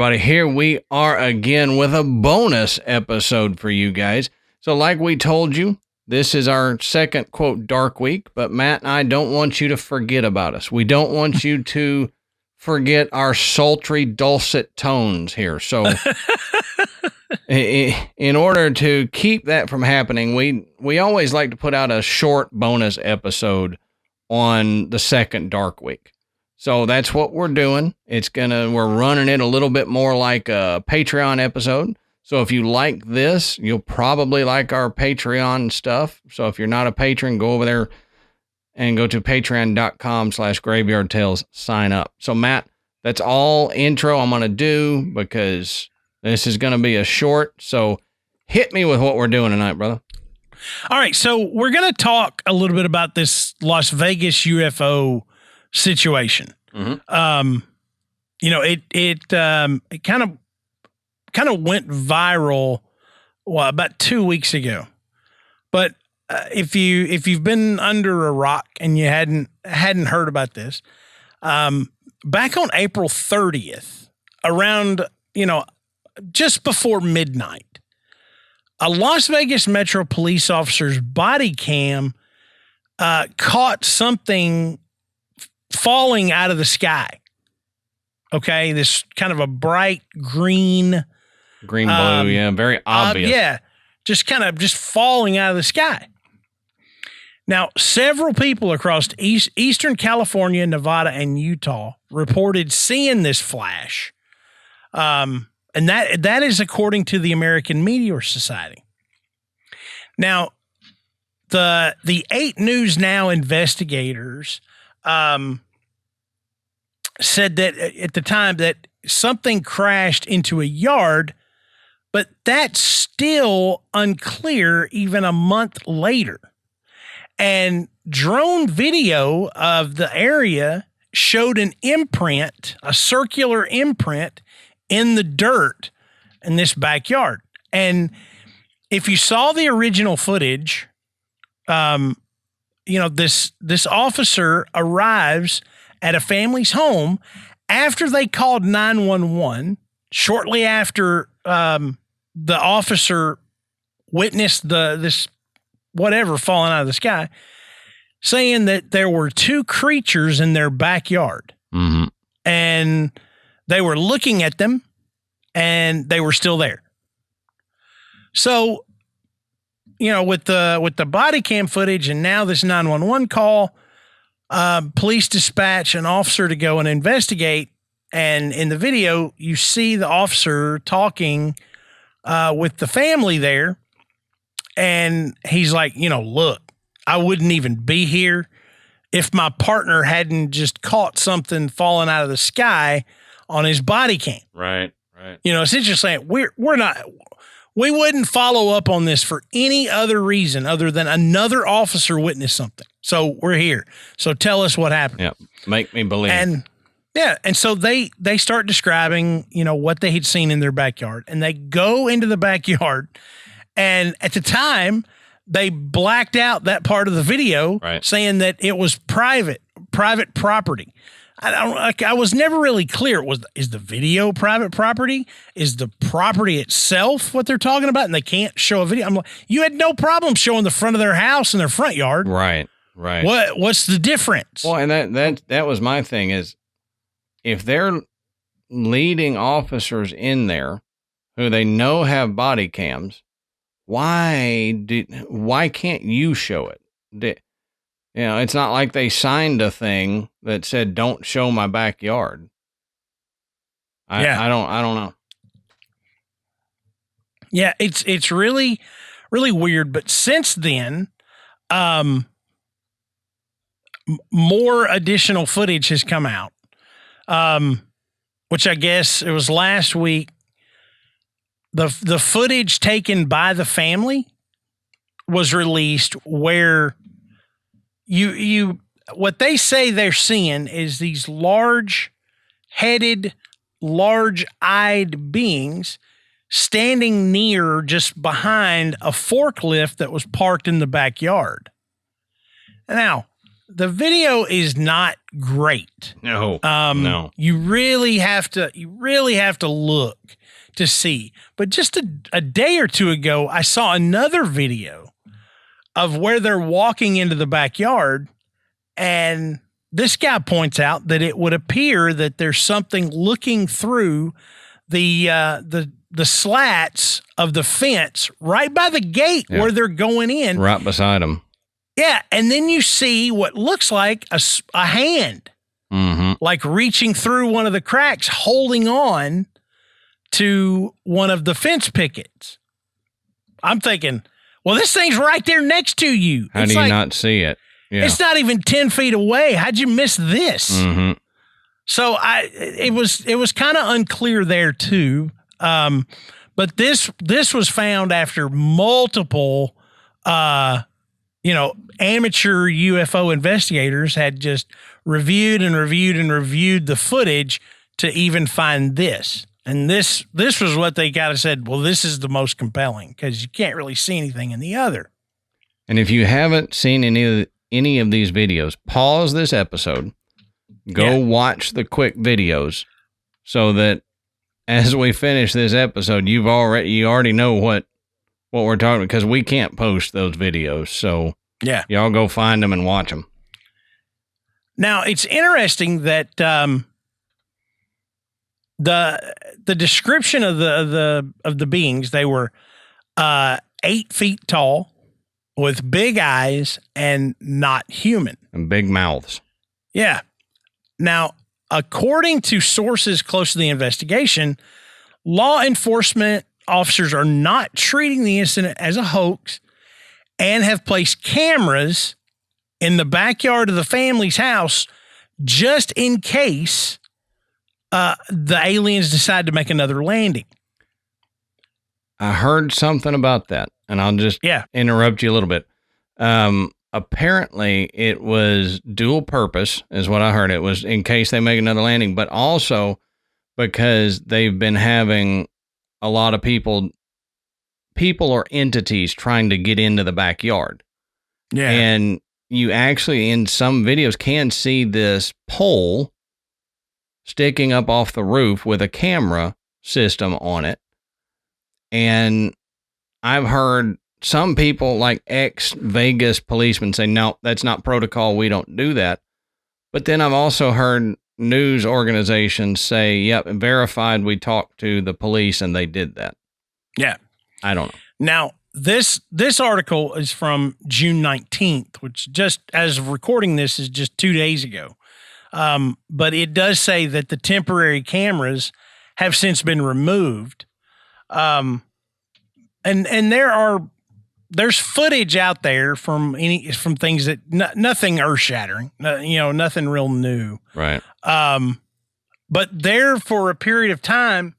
everybody. Here we are again with a bonus episode for you guys. So like we told you, this is our second, quote, dark week, but Matt and I don't want you to forget about us. We don't want you to forget our sultry, dulcet tones here. So in order to keep that from happening, we always like to put out a short bonus episode on the second dark week. So that's what we're doing. We're running it a little bit more like a Patreon episode. So if you like this, you'll probably like our Patreon stuff. So if you're not a patron, go over there and go to patreon.com/Graveyard Tales, sign up. So Matt, that's all intro I'm going to do because this is going to be a short. So hit me with what we're doing tonight, brother. All right. So we're going to talk a little bit about this Las Vegas UFO situation. Mm-hmm. It kind of went viral about 2 weeks ago. But if you've been under a rock and you hadn't heard about this, back on April 30th, around just before midnight, a Las Vegas Metro police officer's body cam caught something falling out of the sky. Okay, this kind of a bright green blue, very obvious. Just falling out of the sky. Now, several people across Eastern California, Nevada, and Utah reported seeing this flash, and that is according to the American Meteor Society. Now, the 8 News Now investigators said that at the time that something crashed into a yard, but that's still unclear even a month later. And drone video of the area showed an imprint, a circular imprint in the dirt in this backyard. And if you saw the original footage, this officer arrives at a family's home after they called 911, shortly after the officer witnessed this whatever falling out of the sky, saying that there were 2 creatures in their backyard. Mm-hmm. And they were looking at them and they were still there. So, with the body cam footage and now this 911 call, police dispatch an officer to go and investigate. And in the video, you see the officer talking with the family there. And he's like, look, I wouldn't even be here if my partner hadn't just caught something falling out of the sky on his body cam. Right. It's interesting. We wouldn't follow up on this for any other reason other than another officer witnessed something. So we're here. So tell us what happened. Yeah. Make me believe. And so they start describing, what they had seen in their backyard, and they go into the backyard, and at the time they blacked out that part of the video, right, saying that it was private property. I was never really clear. Is the video private property? Is the property itself what they're talking about? And they can't show a video. I'm like, you had no problem showing the front of their house and their front yard. Right. What's the difference? Well, and that was my thing is, if they're leading officers in there who they know have body cams, why can't you show it? It's not like they signed a thing that said, don't show my backyard. I don't know. Yeah, it's really, really weird. But since then, more additional footage has come out, which I guess it was last week. The footage taken by the family was released where what they say they're seeing is these large-headed, large-eyed beings standing near, just behind a forklift that was parked in the backyard. Now, the video is not great. No. You really have to look to see. But just a day or two ago, I saw another video of where they're walking into the backyard, and this guy points out that it would appear that there's something looking through the slats of the fence right by the gate where they're going in. Right beside them. Yeah, and then you see what looks like a hand, like reaching through one of the cracks, holding on to one of the fence pickets. I'm thinking, well, this thing's right there next to you. How do you not see it? Yeah. It's not even 10 feet away. How'd you miss this? So it was kind of unclear there too. But this was found after multiple, amateur UFO investigators had just reviewed the footage to even find this. And this was what they kind of said, well, this is the most compelling because you can't really see anything in the other. And if you haven't seen any of these videos, pause this episode, go watch the quick videos so that as we finish this episode, you already know what we're talking about, because we can't post those videos. So y'all go find them and watch them. Now it's interesting that the description of the beings, they were 8 feet tall with big eyes and not human. And big mouths. Yeah. Now, according to sources close to the investigation, law enforcement officers are not treating the incident as a hoax and have placed cameras in the backyard of the family's house just in case the aliens decide to make another landing. I heard something about that, and I'll just interrupt you a little bit. Apparently, it was dual purpose, is what I heard. It was in case they make another landing, but also because they've been having a lot of people or entities trying to get into the backyard. Yeah. And you actually, in some videos, can see this pole sticking up off the roof with a camera system on it. And I've heard some people, like ex-Vegas policemen, say, no, that's not protocol. We don't do that. But then I've also heard news organizations say, yep, verified, we talked to the police and they did that. Yeah. I don't know. Now, this article is from June 19th, which just as of recording this is just 2 days ago. But it does say that the temporary cameras have since been removed. And there's footage out there from things that nothing earth shattering, nothing real new. Right. But there for a period of time,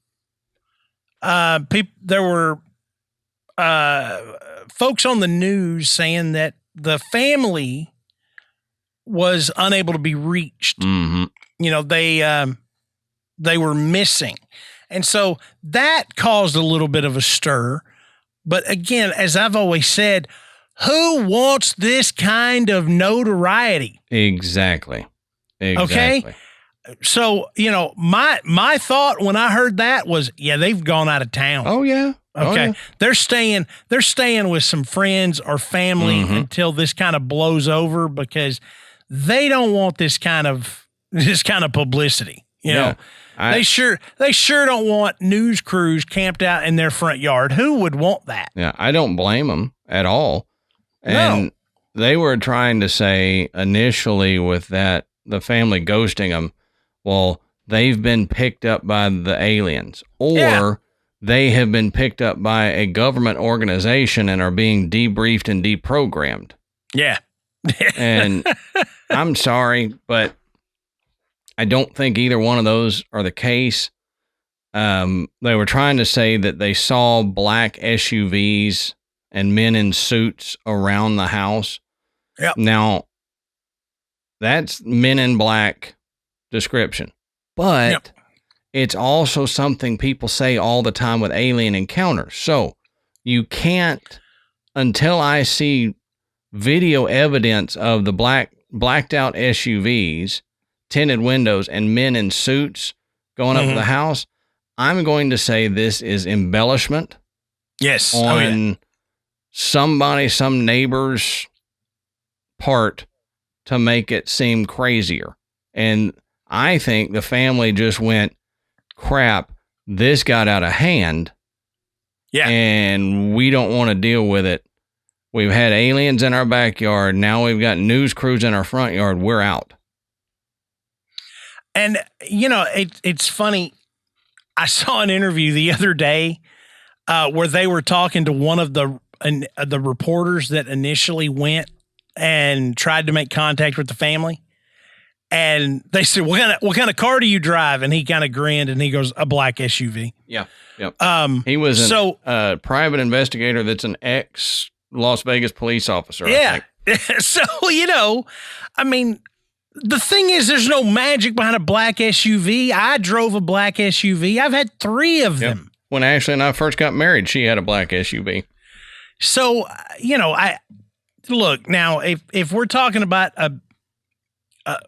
there were folks on the news saying that the family was unable to be reached. Mm-hmm. They were missing. And so that caused a little bit of a stir. But again, as I've always said, who wants this kind of notoriety? Exactly. Okay. So, my thought when I heard that was, they've gone out of town. Oh yeah. Okay. Yeah. They're staying with some friends or family until this kind of blows over, because they don't want this kind of publicity. You know, they sure don't want news crews camped out in their front yard. Who would want that? Yeah. I don't blame them at all. And they were trying to say initially with that, the family ghosting them, well, they've been picked up by the aliens, or they have been picked up by a government organization and are being debriefed and deprogrammed. Yeah. And I'm sorry, but I don't think either one of those are the case. They were trying to say that they saw black SUVs and men in suits around the house. Yep. Now, that's Men in Black description, but it's also something people say all the time with alien encounters. So you can't, until I see video evidence of the black blacked out SUVs, tinted windows, and men in suits going up to the house, I'm going to say this is embellishment. Yes. On somebody, some neighbor's part to make it seem crazier. And I think the family just went, crap, this got out of hand. Yeah. And we don't want to deal with it. We've had aliens in our backyard. Now we've got news crews in our front yard. We're out. And, it's funny. I saw an interview the other day where they were talking to one of the reporters that initially went and tried to make contact with the family. And they said, what kind of car do you drive? And he kind of grinned and he goes, a black SUV. Yeah. Yep. He was a private investigator that's an ex-Las Vegas police officer. Yeah. So, I mean, the thing is, there's no magic behind a black SUV. I drove a black SUV. I've had 3 of them. When Ashley and I first got married, she had a black SUV. So, I look now, if we're talking about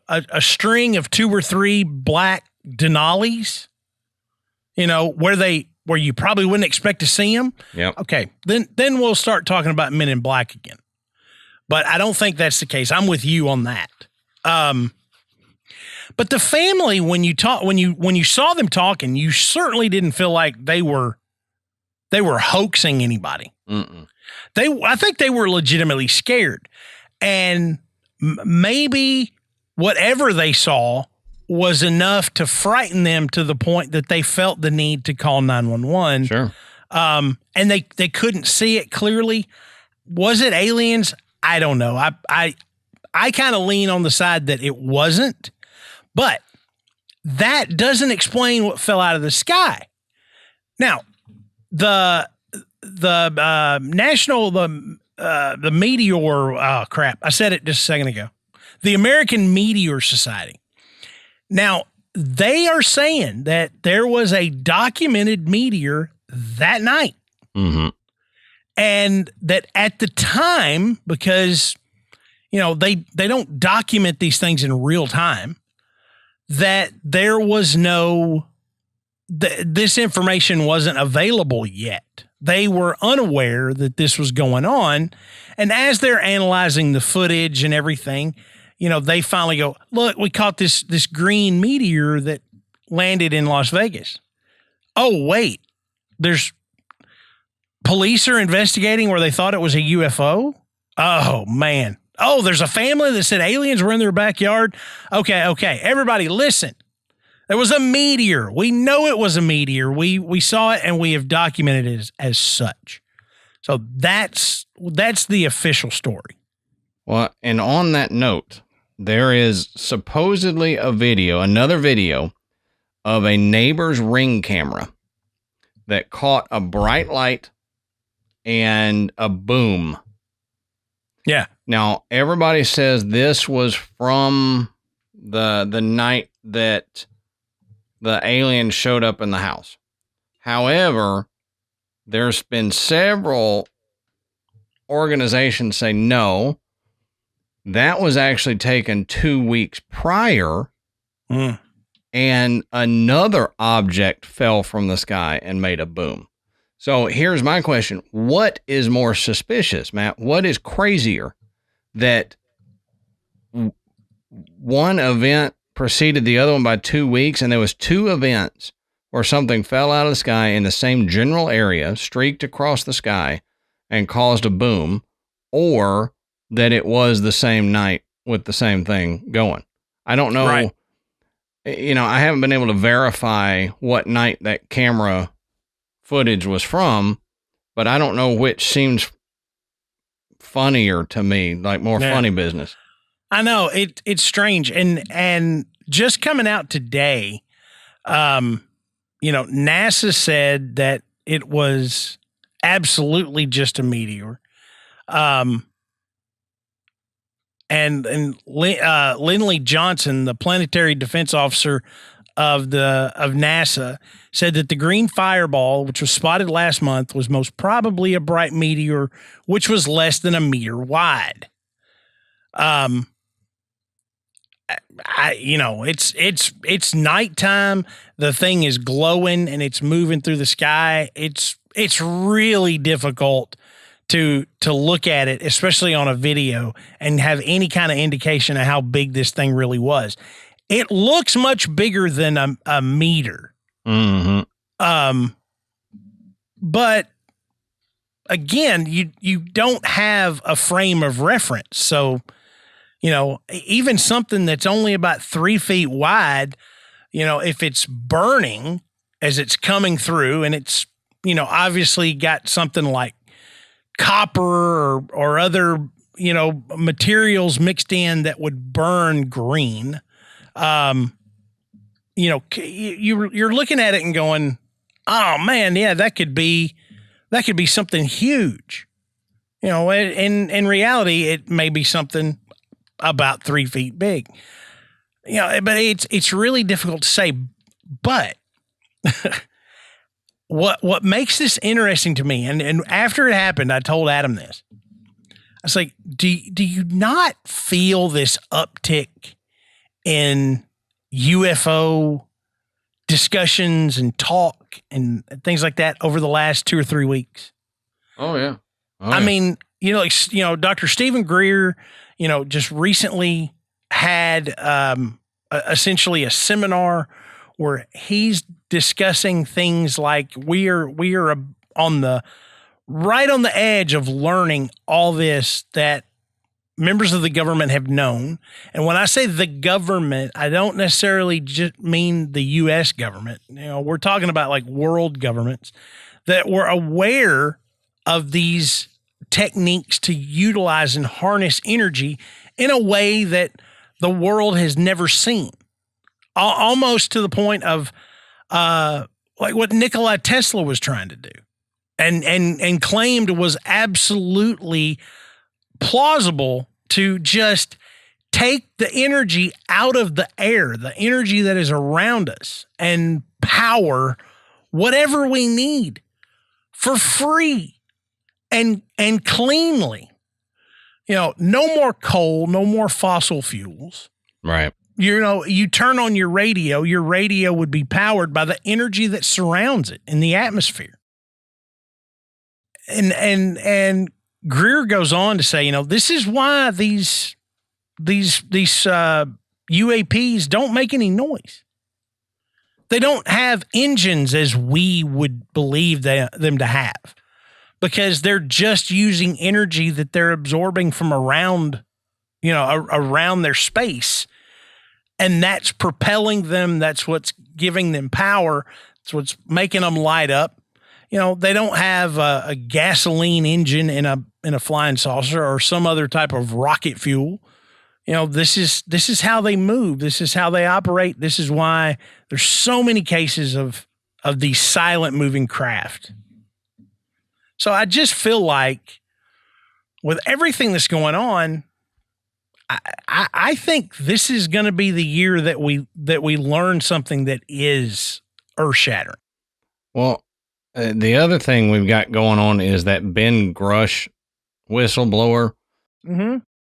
a string of 2 or 3 black Denali's, where you probably wouldn't expect to see them. Yep. Okay. Then we'll start talking about Men in Black again. But I don't think that's the case. I'm with you on that. But the family, when you saw them talking, you certainly didn't feel like they were hoaxing anybody. Mm-mm. I think they were legitimately scared, and maybe whatever they saw was enough to frighten them to the point that they felt the need to call 911. Sure. And they couldn't see it clearly. Was it aliens? I don't know. I kind of lean on the side that it wasn't, but that doesn't explain what fell out of the sky. Now, the meteor, I said it just a second ago. The American Meteor Society. Now, they are saying that there was a documented meteor that night. Mm-hmm. And that at the time, because, they don't document these things in real time, that there was this information wasn't available yet. They were unaware that this was going on. And as they're analyzing the footage and everything, they finally go, look, we caught this green meteor that landed in Las Vegas. Oh, wait, police are investigating where they thought it was a UFO. Oh, man. Oh, there's a family that said aliens were in their backyard. Okay. Everybody listen. There was a meteor. We know it was a meteor. We saw it and we have documented it as such. So that's the official story. Well, and on that note, there is supposedly another video of a neighbor's Ring camera that caught a bright light and a boom. Yeah. Now, everybody says this was from the night that the alien showed up in the house. However, there's been several organizations say no, that was actually taken 2 weeks prior, and another object fell from the sky and made a boom. So here's my question. What is more suspicious, Matt? What is crazier, that one event preceded the other one by 2 weeks, and there was 2 events where something fell out of the sky in the same general area, streaked across the sky, and caused a boom, or that it was the same night with the same thing going? I don't know. Right. I haven't been able to verify what night that camera footage was from, but I don't know which seems funnier to me, like more funny business. I know it's strange. And just coming out today, NASA said that it was absolutely just a meteor. And Lindley Johnson, the planetary defense officer of NASA, said that the green fireball, which was spotted last month, was most probably a bright meteor, which was less than a meter wide. it's nighttime. The thing is glowing and it's moving through the sky. It's really difficult to look at it, especially on a video, and have any kind of indication of how big this thing really was. It looks much bigger than a meter. Mm-hmm. But again, you don't have a frame of reference. So, even something that's only about 3 feet wide, if it's burning as it's coming through, and it's, obviously got something like copper or other, materials mixed in that would burn green. You're looking at it and going, oh man, yeah, that could be something huge. In reality, it may be something about 3 feet big. But it's really difficult to say. But what makes this interesting to me, and after it happened, I told Adam this. I was like, do you not feel this uptick in UFO discussions and talk and things like that over the last 2 or 3 weeks? Oh yeah. I mean, Dr. Stephen Greer, just recently had essentially a seminar where he's discussing things like we are on the edge of learning all this that members of the government have known. And when I say the government, I don't necessarily just mean the U.S. government. We're talking about like world governments that were aware of these techniques to utilize and harness energy in a way that the world has never seen. Almost to the point of like what Nikola Tesla was trying to do and claimed was absolutely plausible to just take the energy out of the air, the energy that is around us, and power whatever we need for free and cleanly. No more coal, no more fossil fuels. Right. You turn on your radio would be powered by the energy that surrounds it in the atmosphere. And Greer goes on to say, this is why these UAPs don't make any noise. They don't have engines as we would believe them to have, because they're just using energy that they're absorbing from around their space. And that's propelling them. That's what's giving them power. That's what's making them light up. They don't have a gasoline engine in a flying saucer or some other type of rocket fuel. This is how they move. This is how they operate. This is why there's so many cases of these silent moving craft. So I just feel like with everything that's going on, I think this is going to be the year that we learn something that is earth-shattering. Well, the other thing we've got going on is that Ben Grush whistleblower,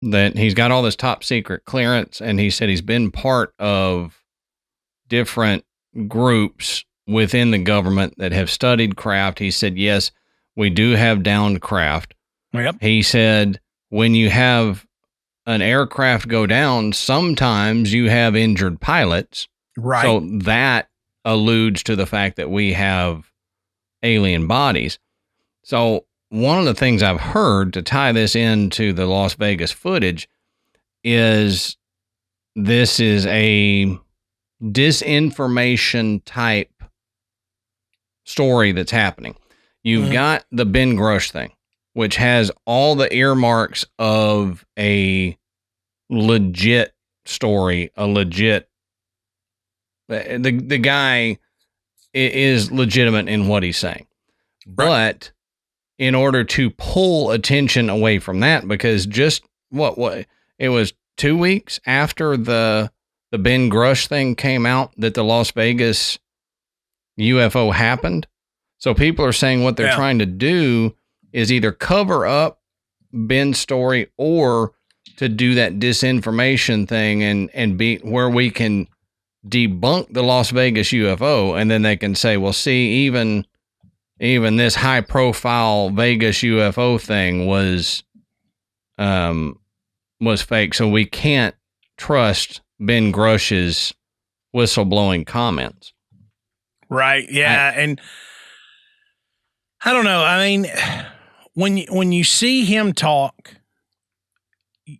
that he's got all this top secret clearance, and he said he's been part of different groups within the government that have studied craft. He said, yes, we do have downed craft. Yep. He said, when you have an aircraft go down, sometimes you have injured pilots. Right. So that alludes to the fact that we have alien bodies. So one of the things I've heard to tie this into the Las Vegas footage is this is a disinformation type story that's happening. You've got the Ben Grush thing, which has all the earmarks of a legit story, the guy is legitimate in what he's saying. But in order to pull attention away from that, because just what it was 2 weeks after the Ben Grush thing came out that the Las Vegas UFO happened. So people are saying what they're trying to do is either cover up Ben's story or to do that disinformation thing and be where we can debunk the Las Vegas UFO, and then they can say, well, see, even this high profile Vegas UFO thing was fake. So we can't trust Ben Grush's whistleblowing comments. Right. Yeah. And I don't know. I mean, when you see him talk, I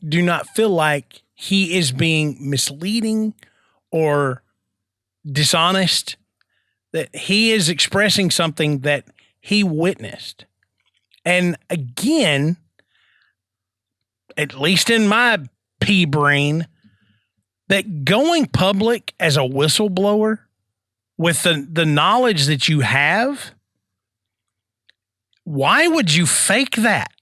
do not feel like he is being misleading or dishonest, that he is expressing something that he witnessed. And again, at least in my pea brain, that going public as a whistleblower with the knowledge that you have, why would you fake that?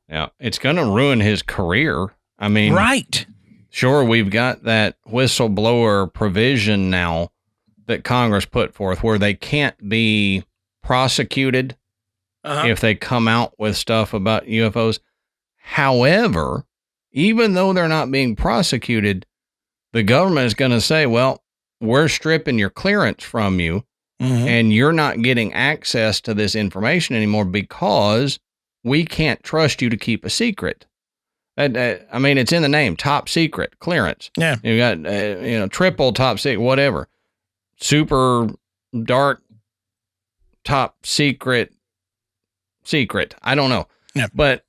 Yeah, it's going to ruin his career. I mean, right. Sure, we've got that whistleblower provision now that Congress put forth where they can't be prosecuted if they come out with stuff about UFOs. However, even though they're not being prosecuted, the government is going to say, well, we're stripping your clearance from you and you're not getting access to this information anymore because we can't trust you to keep a secret. I mean, it's in the name, top secret clearance. Yeah. You got, triple top secret, whatever. Super dark top secret. I don't know. Yeah. But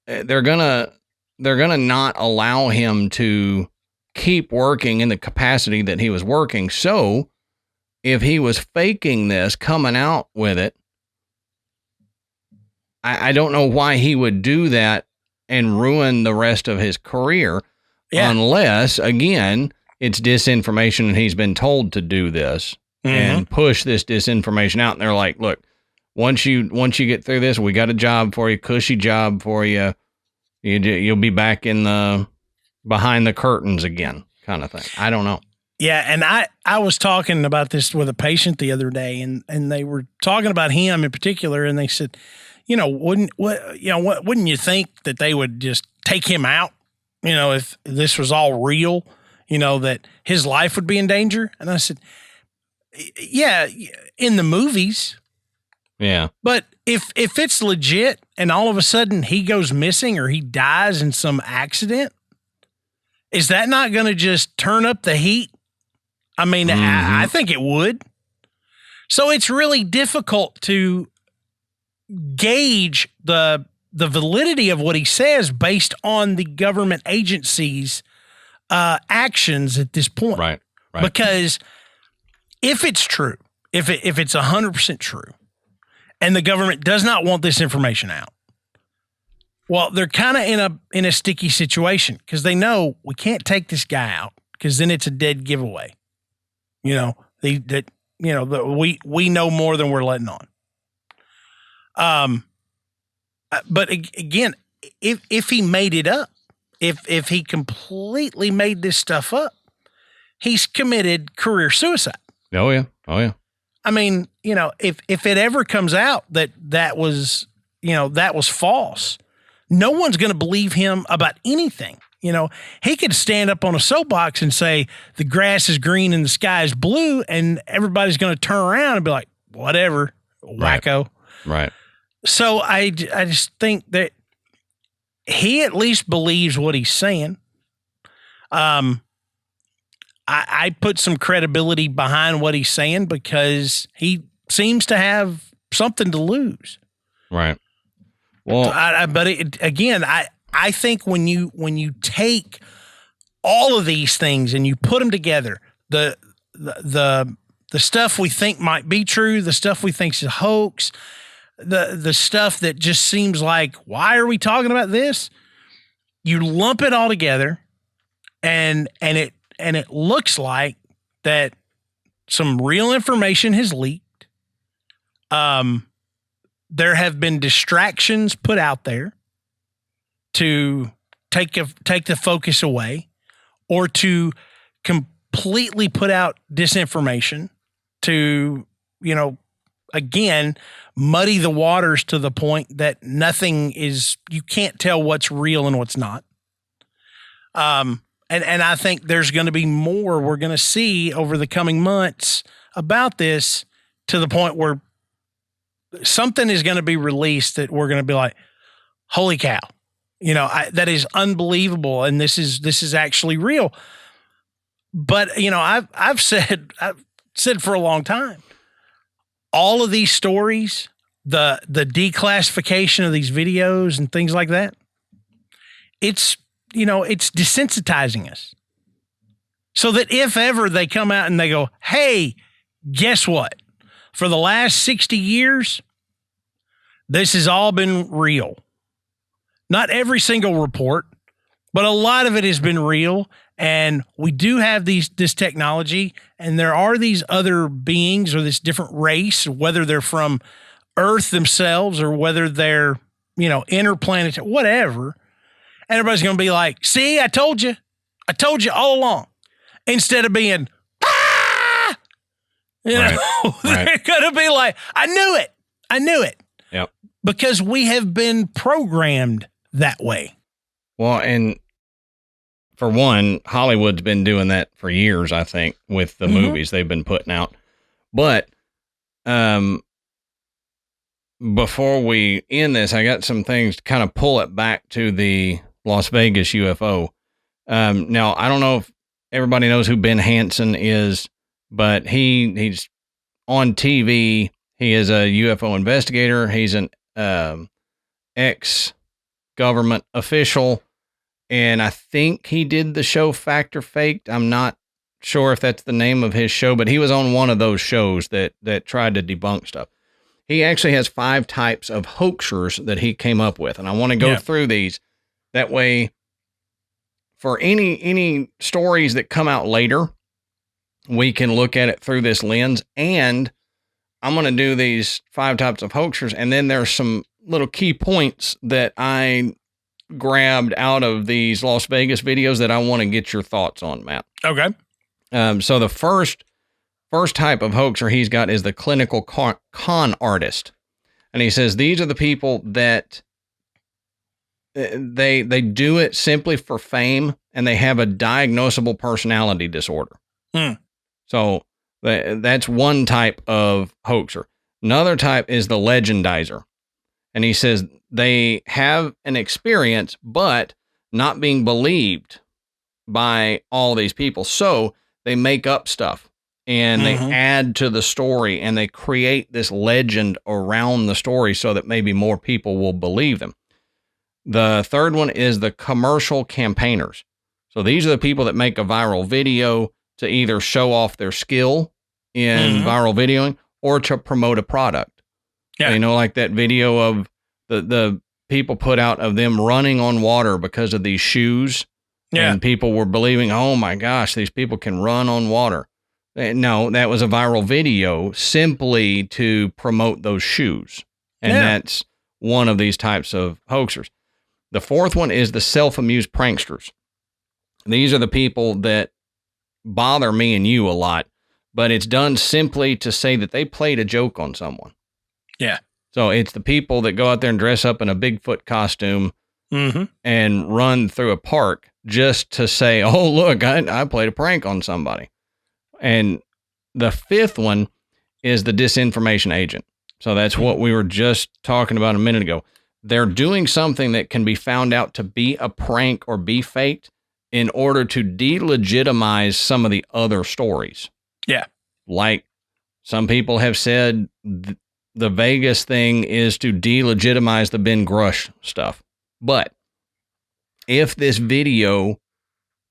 they're going to not allow him to keep working in the capacity that he was working. So if he was faking this, coming out with it, I don't know why he would do that and ruin the rest of his career unless, again, it's disinformation and he's been told to do this and push this disinformation out. And they're like, look, once you get through this, we got a job for you, cushy job for you. You'll be back in the behind the curtains again kind of thing. I don't know. Yeah. And I was talking about this with a patient the other day and they were talking about him in particular. And they said, wouldn't you think that they would just take him out, if this was all real, that his life would be in danger? And I said, yeah, in the movies. Yeah. But if it's legit and all of a sudden he goes missing or he dies in some accident, is that not going to just turn up the heat? I mean, I think it would. So it's really difficult to gauge the validity of what he says based on the government agency's actions at this point. Right. Because if it's true, if it's 100% true, and the government does not want this information out, well, they're kind of in a sticky situation because they know we can't take this guy out because then it's a dead giveaway. We know more than we're letting on. But again, if he made it up, if he completely made this stuff up, he's committed career suicide. Oh yeah. I mean, if it ever comes out that was false, no one's going to believe him about anything. He could stand up on a soapbox and say the grass is green and the sky is blue, and everybody's going to turn around and be like, whatever, wacko. Right. So I just think that he at least believes what he's saying. I put some credibility behind what he's saying because he seems to have something to lose. Right. Well, I think when you take all of these things and you put them together, the stuff we think might be true, the stuff we think is a hoax, the stuff that just seems like, why are we talking about this? You lump it all together and it looks like that some real information has leaked. There have been distractions put out there to take the focus away or to completely put out disinformation to, again, muddy the waters to the point that you can't tell what's real and what's not. And I think there's going to be more we're going to see over the coming months about this, to the point where something is going to be released that we're going to be like, holy cow, that is unbelievable. And this is actually real. But, I've said for a long time, all of these stories, the declassification of these videos and things like that, it's desensitizing us. So that if ever they come out and they go, hey, guess what? For the last 60 years, this has all been real. Not every single report, but a lot of it has been real. And we do have this technology, and there are these other beings or this different race, whether they're from Earth themselves or whether they're, interplanetary, whatever. And everybody's going to be like, see, I told you all along. Instead of being, they're going to be like, I knew it. Yep. Because we have been programmed that way. Well, and for one, Hollywood's been doing that for years, I think, with the movies they've been putting out. But before we end this, I got some things to kind of pull it back to the Las Vegas UFO. Now, I don't know if everybody knows who Ben Hansen is, but he's on TV. He is a UFO investigator. He's an ex-government official, and I think he did the show Fact or Faked. I'm not sure if that's the name of his show, but he was on one of those shows that tried to debunk stuff. He actually has 5 types of hoaxers that he came up with, and I want to go through these. That way, for any stories that come out later, we can look at it through this lens. And I'm going to do these 5 types of hoaxers, and then there's some little key points that I grabbed out of these Las Vegas videos that I want to get your thoughts on, Matt. Okay. So the first type of hoaxer he's got is the clinical con artist. And he says, these are the people that they do it simply for fame, and they have a diagnosable personality disorder. So that's one type of hoaxer. Another type is the legendizer. And he says they have an experience, but not being believed by all these people. So they make up stuff and they add to the story, and they create this legend around the story so that maybe more people will believe them. The third one is the commercial campaigners. So these are the people that make a viral video to either show off their skill in viral videoing or to promote a product. Yeah. Like that video of the people put out of them running on water because of these shoes. Yeah. And people were believing, oh my gosh, these people can run on water. No, that was a viral video simply to promote those shoes. And that's one of these types of hoaxers. The fourth one is the self-amused pranksters. These are the people that bother me and you a lot, but it's done simply to say that they played a joke on someone. Yeah. So it's the people that go out there and dress up in a Bigfoot costume and run through a park just to say, oh, look, I played a prank on somebody. And the fifth one is the disinformation agent. So that's what we were just talking about a minute ago. They're doing something that can be found out to be a prank or be faked in order to delegitimize some of the other stories. Yeah. Like some people have said the Vegas thing is to delegitimize the Ben Grush stuff. But if this video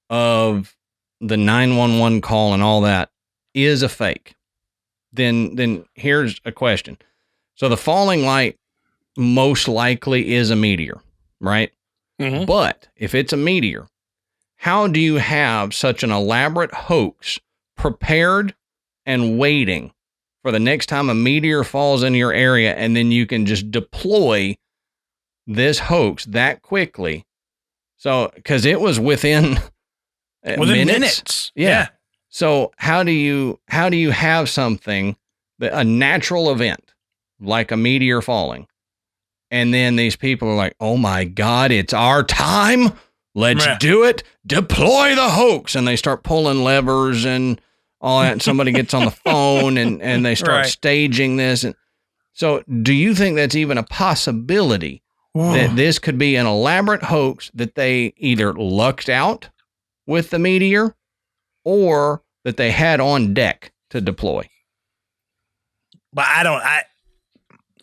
of the 911 call and all that is a fake, then here's a question. So the falling light most likely is a meteor, right? Mm-hmm. But if it's a meteor, how do you have such an elaborate hoax prepared and waiting for the next time a meteor falls in your area, and then you can just deploy this hoax that quickly? So, because it was within minutes. Yeah. So how do you have something a natural event, like a meteor falling. And then these people are like, oh my God, it's our time. Let's do it. Deploy the hoax. And they start pulling levers and all that. And somebody gets on the phone and they start staging this. And so do you think that's even a possibility that this could be an elaborate hoax that they either lucked out with the meteor or that they had on deck to deploy? But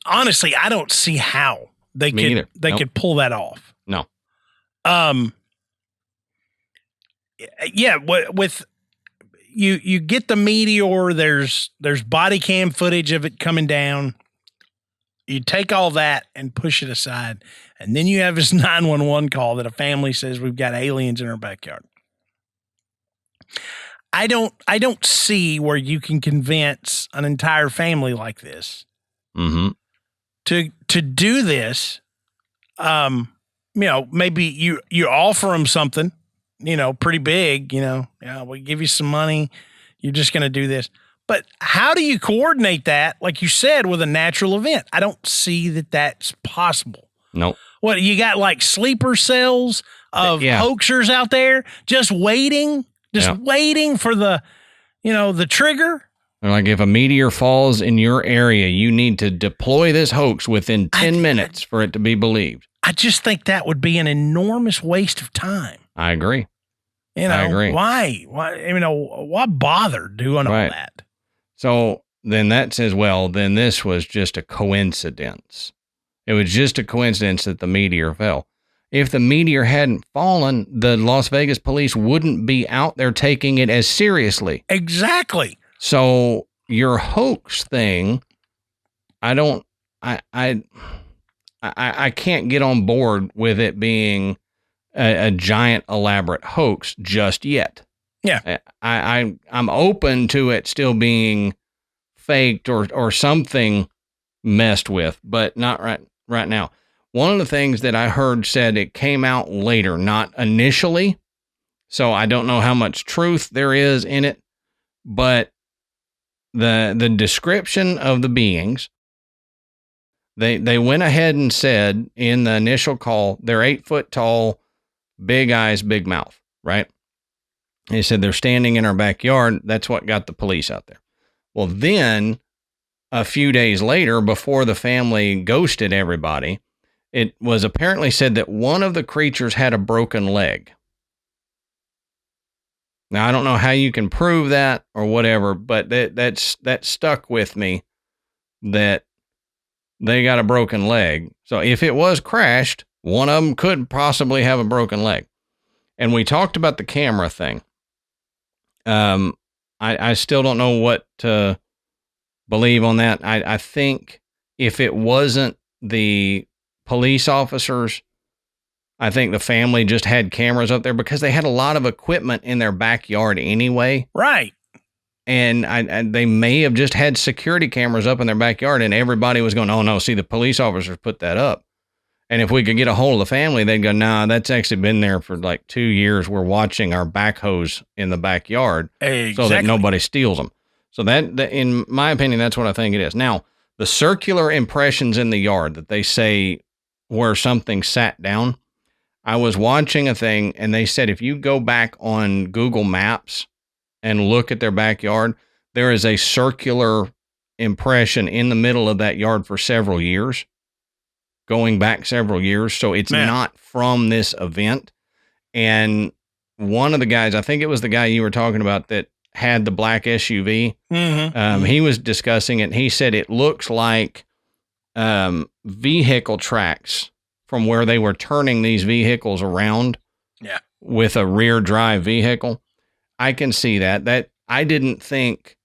honestly, I don't see how they could pull that off. No. Yeah, with you get the meteor, there's body cam footage of it coming down. You take all that and push it aside, and then you have this 911 call that a family says we've got aliens in our backyard. I don't see where you can convince an entire family like this to do this. Maybe you offer them something, pretty big, we give you some money. You're just going to do this. But how do you coordinate that, like you said, with a natural event? I don't see that that's possible. Nope. What, you got like sleeper cells of hoaxers out there just waiting for the, the trigger? Like if a meteor falls in your area, you need to deploy this hoax within 10 minutes for it to be believed. I just think that would be an enormous waste of time. I agree. I agree. Why? Why bother doing all that? So then that says, well, then this was just a coincidence. It was just a coincidence that the meteor fell. If the meteor hadn't fallen, the Las Vegas police wouldn't be out there taking it as seriously. Exactly. So your hoax thing, I can't get on board with it being a giant elaborate hoax just yet. Yeah. I'm open to it still being faked or something messed with, but not right now. One of the things that I heard said it came out later, not initially. So I don't know how much truth there is in it, but the description of the beings, they went ahead and said in the initial call, they're 8 foot tall, big eyes, big mouth, right? They said they're standing in our backyard. That's what got the police out there. Well, then a few days later, before the family ghosted everybody, it was apparently said that one of the creatures had a broken leg. Now, I don't know how you can prove that or whatever, but that stuck with me that they got a broken leg. So if it was crashed, one of them could possibly have a broken leg. And we talked about the camera thing. I still don't know what to believe on that. I think if it wasn't the police officers, I think the family just had cameras up there because they had a lot of equipment in their backyard anyway. Right. And they may have just had security cameras up in their backyard and everybody was going, oh no, see, the police officers put that up. And if we could get a hold of the family, they'd go, nah, that's actually been there for like 2 years. We're watching our backhoes in the backyard so that nobody steals them. So that, in my opinion, that's what I think it is. Now, the circular impressions in the yard that they say where something sat down, I was watching a thing and they said if you go back on Google Maps and look at their backyard, there is a circular impression in the middle of that yard for several years. Going back several years. So it's not from this event. And one of the guys, I think it was the guy you were talking about that had the black SUV. He was discussing it. And he said it looks like vehicle tracks from where they were turning these vehicles around with a rear drive vehicle. I can see that I didn't think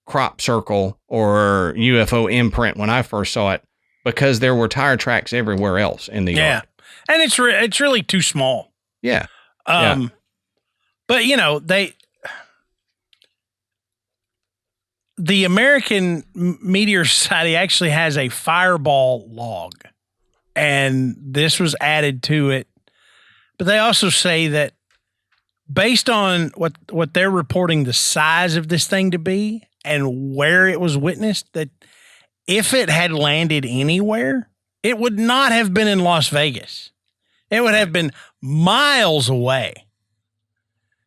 crop circle or UFO imprint when I first saw it, because there were tire tracks everywhere else in the yard. And it's really too small. Yeah. But the American Meteor Society actually has a fireball log, and this was added to it. But they also say that based on what they're reporting the size of this thing to be and where it was witnessed, that if it had landed anywhere, it would not have been in Las Vegas. It would have been miles away.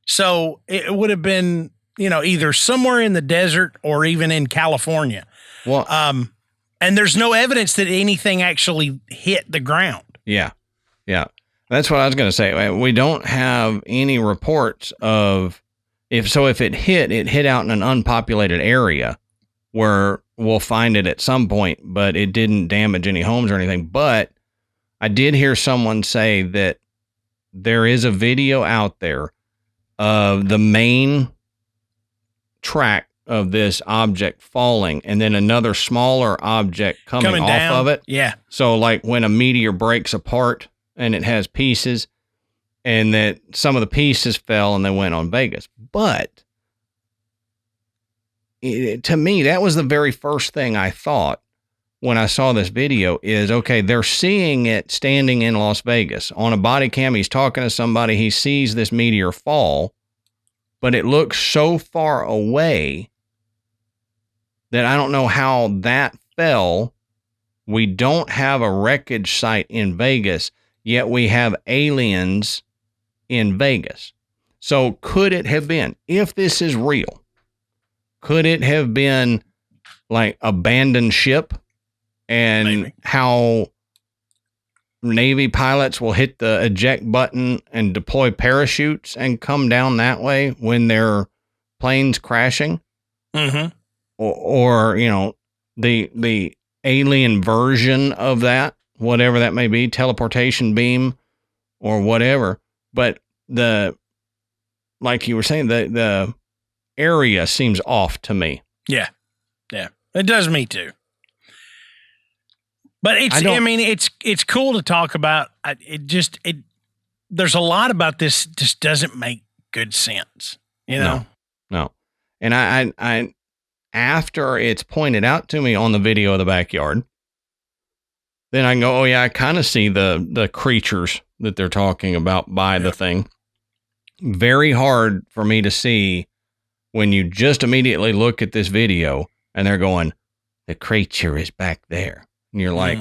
So it would have been, either somewhere in the desert or even in California. Well, and there's no evidence that anything actually hit the ground. Yeah. Yeah. That's what I was going to say. We don't have any reports of if it hit out in an unpopulated area where we'll find it at some point, but it didn't damage any homes or anything. But I did hear someone say that there is a video out there of the main track of this object falling and then another smaller object coming off down. of it. Yeah. So like when a meteor breaks apart and it has pieces, and that some of the pieces fell and they went on Vegas. But to me, that was the very first thing I thought when I saw this video is, okay, they're seeing it standing in Las Vegas. On a body cam, he's talking to somebody, he sees this meteor fall, but it looks so far away that I don't know how that fell. We don't have a wreckage site in Vegas, yet we have aliens in Vegas. So could it have been, if this is real, could it have been like abandoned ship and Maybe. How Navy pilots will hit the eject button and deploy parachutes and come down that way when their plane's crashing? Mm-hmm. Or the alien version of that, whatever that may be, teleportation beam or whatever. But like you were saying, the area seems off to me. Yeah. Yeah. It does me too. But it's cool to talk about. There's a lot about this just doesn't make good sense, No. And I after it's pointed out to me on the video of the backyard, then I can go, oh yeah, I kind of see the creatures that they're talking about by the thing. Very hard for me to see when you just immediately look at this video and they're going, the creature is back there. And you're like,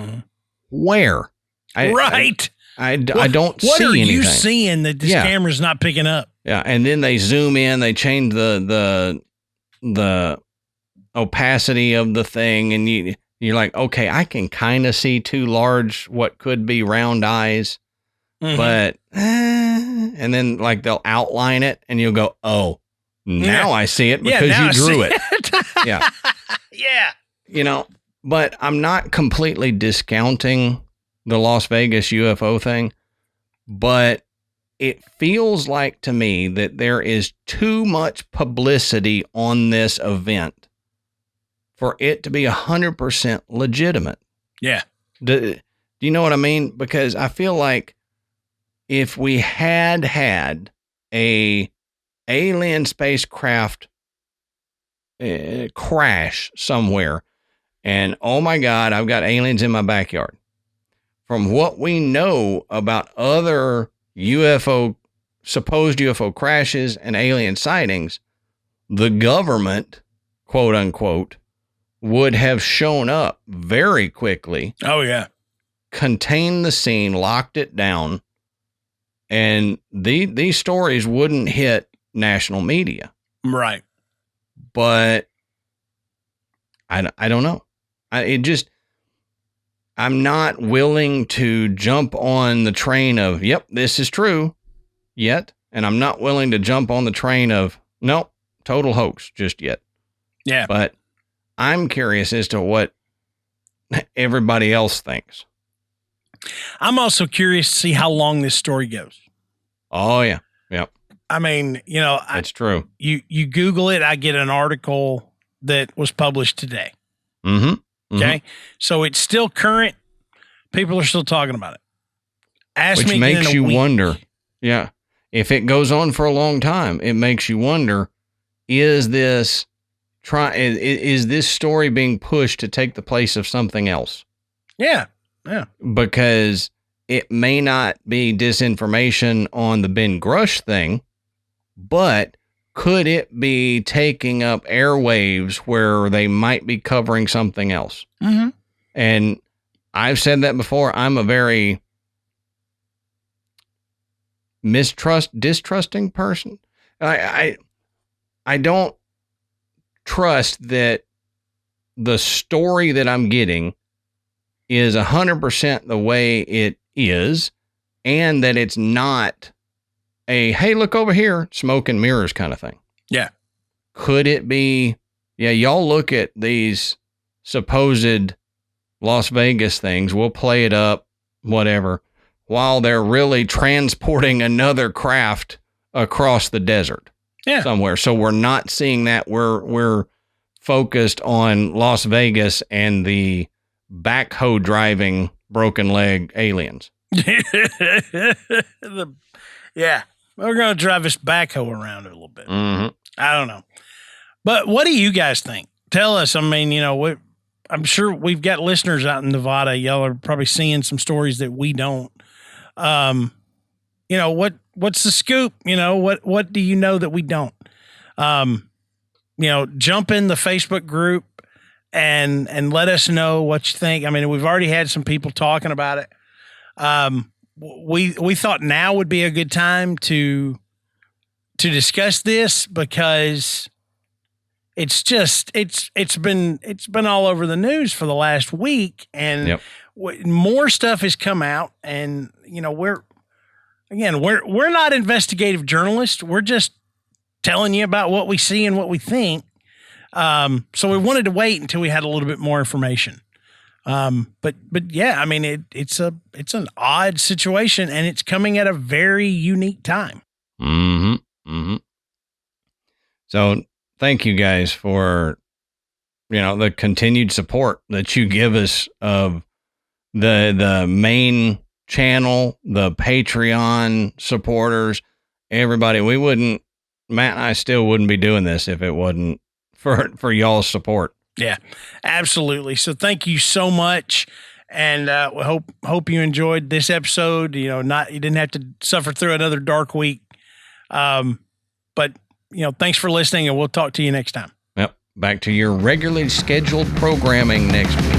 where? Right. I don't see anything. What are you seeing that this camera's not picking up? Yeah. And then they zoom in, they change the opacity of the thing. And you're like, okay, I can kind of see two large, what could be round eyes, but, and then like they'll outline it and you'll go, oh, now I see it because you drew it. Yeah. Yeah. But I'm not completely discounting the Las Vegas UFO thing, but it feels like to me that there is too much publicity on this event for it to be 100% legitimate. Yeah. Do you know what I mean? Because I feel like if we had a alien spacecraft crash somewhere, and oh my God, I've got aliens in my backyard. From what we know about other supposed UFO crashes and alien sightings, the government, quote unquote, would have shown up very quickly. Oh yeah. Contained the scene, locked it down, and these stories wouldn't hit national media. Right. But I don't know. I'm not willing to jump on the train of, yep, this is true yet. And I'm not willing to jump on the train of, nope, total hoax just yet. Yeah. But I'm curious as to what everybody else thinks. I'm also curious to see how long this story goes. Oh, yeah. Yep. I mean, it's true. You Google it, I get an article that was published today. Mm-hmm. Okay. So it's still current. People are still talking about it. Which makes you wonder. Yeah. If it goes on for a long time, it makes you wonder, is this story being pushed to take the place of something else? Yeah. Yeah. Because it may not be disinformation on the Ben Grush thing, but could it be taking up airwaves where they might be covering something else? Mm-hmm. And I've said that before. I'm a very distrusting person. I don't trust that the story that I'm getting is 100% the way it is, and that it's not a, hey, look over here, smoke and mirrors kind of thing. Yeah. Could it be, y'all look at these supposed Las Vegas things, we'll play it up, whatever, while they're really transporting another craft across the desert somewhere. So we're not seeing that. We're focused on Las Vegas and the backhoe driving broken leg aliens. Yeah. We're going to drive this backhoe around a little bit. Mm-hmm. I don't know. But what do you guys think? Tell us. I mean, I'm sure we've got listeners out in Nevada. Y'all are probably seeing some stories that we don't. What's the scoop? What do you know that we don't? Jump in the Facebook group and let us know what you think. I mean, we've already had some people talking about it. We thought now would be a good time to discuss this because it's been all over the news for the last week, and more stuff has come out, and we're not investigative journalists. We're just telling you about what we see and what we think. So we wanted to wait until we had a little bit more information. But yeah, I mean, it's an odd situation, and it's coming at a very unique time. Mm-hmm. Mm-hmm. So thank you guys for, the continued support that you give us of the main channel, the Patreon supporters, everybody. Matt and I still wouldn't be doing this if it wasn't for y'all's support. Yeah, absolutely. So thank you so much. And we hope you enjoyed this episode. You didn't have to suffer through another dark week. But thanks for listening, and we'll talk to you next time. Yep. Back to your regularly scheduled programming next week.